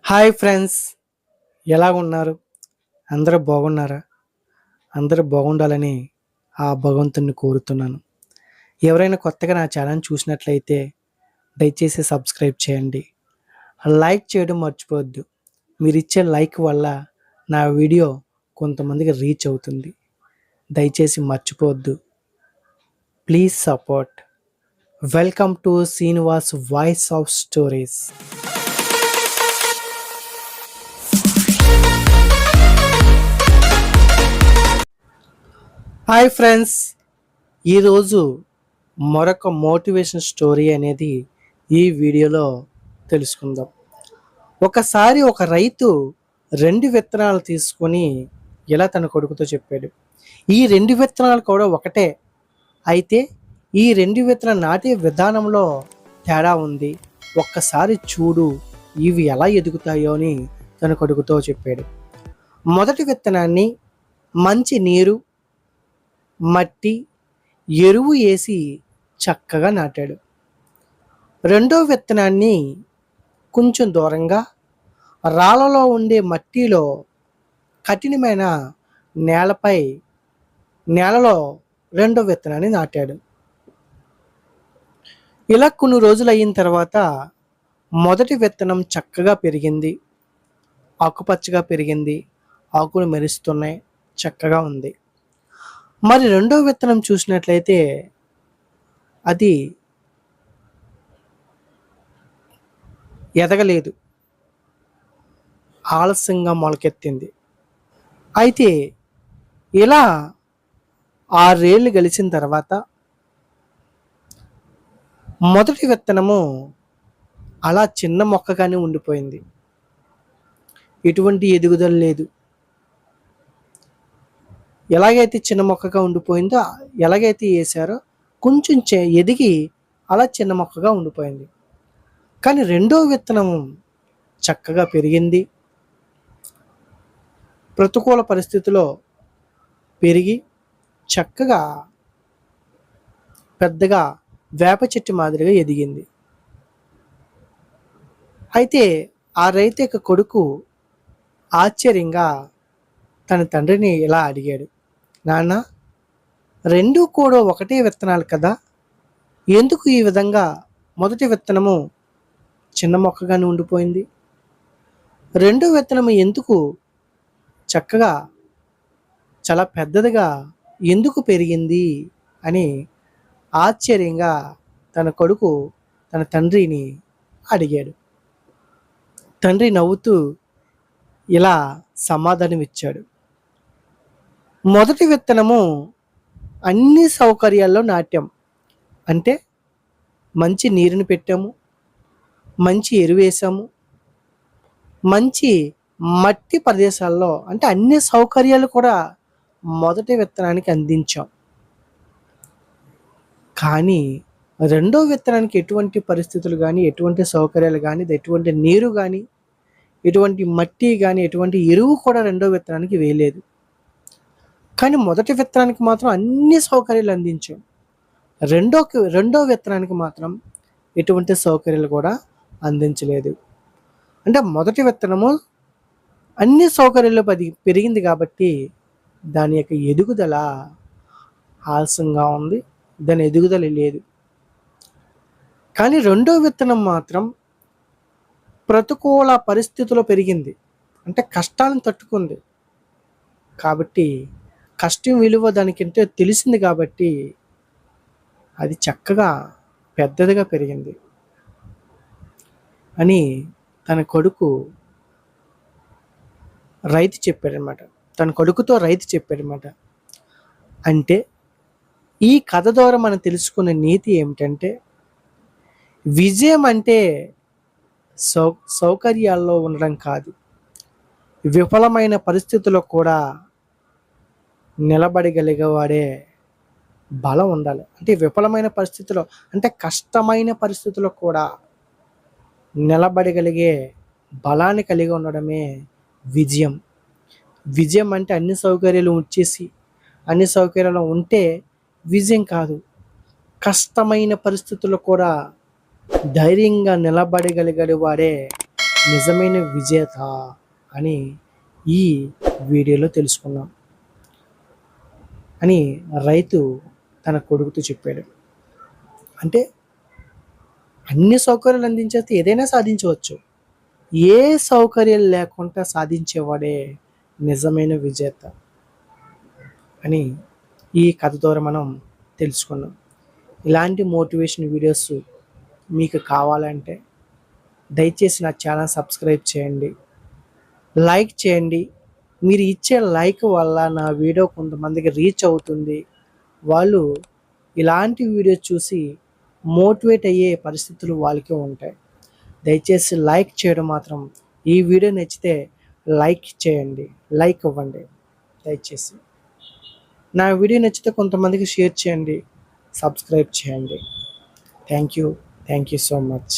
Hi friends, ఎలా ఉన్నారు? అందరూ బాగున్నారా? అందరూ బాగుండాలని ఆ భగవంతుడిని కోరుతున్నాను. ఎవరైనా కొత్తగా నా ఛానల్ చూసినట్లయితే దయచేసి సబ్స్క్రైబ్ చేయండి. లైక్ చేయడం మర్చిపోవద్దు. మీరిచ్చే లైక్ వల్ల నా వీడియో కొంతమందికి రీచ్ అవుతుంది. దయచేసి మర్చిపోవద్దు. Please support. Welcome to Srinivas voice of stories. Hi friends, ఈరోజు మరొక మోటివేషన్ స్టోరీ అనేది ఈ వీడియోలో తెలుసుకుందాం. ఒకసారి ఒక రైతు 2 విత్తనాలు తీసుకొని ఇలా తన కొడుకుతో చెప్పాడు. ఈ 2 విత్తనాలు కూడా ఒకటే, అయితే ఈ 2 విత్తనాలు నాటే విధానంలో తేడా ఉంది. ఒక్కసారి చూడు, ఇవి ఎలా ఎదుగుతాయో అని తన కొడుకుతో చెప్పాడు. మొదటి విత్తనాన్ని మంచి నీరు, మట్టి, ఎరువు వేసి చక్కగా నాటాడు. రెండో విత్తనాన్ని కొంచెం దూరంగా రాళ్ళలో ఉండే మట్టిలో కఠినమైన నేలలో రెండో విత్తనాన్ని నాటాడు. ఇలా కొన్ని రోజులు అయిన తర్వాత మొదటి విత్తనం చక్కగా పెరిగింది, ఆకుపచ్చగా పెరిగింది, ఆకులు మెరుస్తున్నాయి, చక్కగా ఉంది. మరి రెండో విత్తనం చూసినట్లయితే అది ఎదగలేదు, ఆలస్యంగా మొలకెత్తింది. అయితే ఇలా 6 ఏళ్ళు గడిచిన తర్వాత మొదటి విత్తనము అలా చిన్న మొక్కగానే ఉండిపోయింది. ఎటువంటి ఎదుగుదల లేదు. ఎలాగైతే చిన్న మొక్కగా ఉండిపోయిందో, ఎలాగైతే వేసారో కొంచెం ఎదిగి అలా చిన్న మొక్కగా ఉండిపోయింది. కానీ రెండో విత్తనం చక్కగా పెరిగింది. ప్రతికూల పరిస్థితిలో పెరిగి చక్కగా పెద్దగా వేప చెట్టు మాదిరిగా ఎదిగింది. అయితే ఆ రైతు యొక్క కొడుకు ఆశ్చర్యంగా తన తండ్రిని ఇలా అడిగాడు, నాన్న, రెండు కూడా ఒకటే విత్తనాలు కదా, ఎందుకు ఈ విధంగా మొదటి విత్తనము చిన్న మొక్కగానే ఉండిపోయింది, రెండో విత్తనము ఎందుకు చక్కగా చాలా పెద్దదిగా ఎందుకు పెరిగింది అని ఆశ్చర్యంగా తన కొడుకు తన తండ్రిని అడిగాడు. తండ్రి నవ్వుతూ ఇలా సమాధానం ఇచ్చాడు, మొదటి విత్తనము అన్ని సౌకర్యాల్లో నాట్యం, అంటే మంచి నీరుని పెట్టాము, మంచి ఎరువు వేసాము, మంచి మట్టి ప్రదేశాల్లో, అంటే అన్ని సౌకర్యాలు కూడా మొదటి విత్తనానికి అందించాం. కానీ రెండో విత్తనానికి ఎటువంటి పరిస్థితులు కానీ, ఎటువంటి సౌకర్యాలు కానీ, ఎటువంటి నీరు కానీ, ఎటువంటి మట్టి కానీ, ఎటువంటి ఎరువు కూడా రెండో విత్తనానికి వేయలేదు. కానీ మొదటి విత్తనానికి మాత్రం అన్ని సౌకర్యాలు అందించాం. రెండో విత్తనానికి మాత్రం ఎటువంటి సౌకర్యాలు కూడా అందించలేదు. అంటే మొదటి విత్తనము అన్ని సౌకర్యాలు పెరిగింది కాబట్టి దాని యొక్క ఎదుగుదల ఆలస్యంగా ఉంది, దాని ఎదుగుదల లేదు. కానీ రెండో విత్తనం మాత్రం ప్రతికూల పరిస్థితిలో పెరిగింది, అంటే కష్టాలను తట్టుకుంది కాబట్టి, కష్టం విలువ దానికంటే తెలిసింది కాబట్టి అది చక్కగా పెద్దదిగా పెరిగింది అని తన కొడుకు రైతు చెప్పాడనమాట. తన కొడుకుతో రైతు చెప్పాడనమాట. అంటే ఈ కథ ద్వారా మనం తెలుసుకున్న నీతి ఏమిటంటే, విజయం అంటే సౌకర్యాల్లో ఉండడం కాదు, విఫలమైన పరిస్థితుల్లో కూడా నిలబడగలిగేవాడే బలం ఉండాలి. అంటే విఫలమైన పరిస్థితుల్లో, అంటే కష్టమైన పరిస్థితుల్లో కూడా నిలబడగలిగే బలాన్ని కలిగి ఉండడమే విజయం. విజయం అంటే అన్ని సౌకర్యాలు వచ్చేసి అన్ని సౌకర్యాలు ఉంటే విజయం కాదు. కష్టమైన పరిస్థితుల్లో కూడా ధైర్యంగా నిలబడగలిగే వాడే నిజమైన విజేత అని ఈ వీడియోలో తెలుసుకున్నాం అని రైతు తన కొడుకుతో చెప్పాడు. అంటే అన్ని సౌకర్యాలు అందించేస్తే ఏదైనా సాధించవచ్చు. ఏ సౌకర్యాలు లేకుండా సాధించేవాడే నిజమైన విజేత అని ఈ కథ ద్వారా మనం తెలుసుకున్నాం. ఇలాంటి మోటివేషన్ వీడియోస్ మీకు కావాలంటే దయచేసి నా ఛానల్ సబ్స్క్రైబ్ చేయండి, లైక్ చేయండి. మీరు ఇచ్చే లైక్ వల్ల నా వీడియో కొంతమందికి రీచ్ అవుతుంది. వాళ్ళు ఇలాంటి వీడియో చూసి మోటివేట్ అయ్యే పరిస్థితులు వాళ్ళకే ఉంటాయి. దయచేసి లైక్ చేయడం మాత్రం, ఈ వీడియో నచ్చితే లైక్ చేయండి, లైక్ ఇవ్వండి దయచేసి. నా వీడియో నచ్చితే కొంతమందికి షేర్ చేయండి, సబ్స్క్రైబ్ చేయండి. Thank you so much.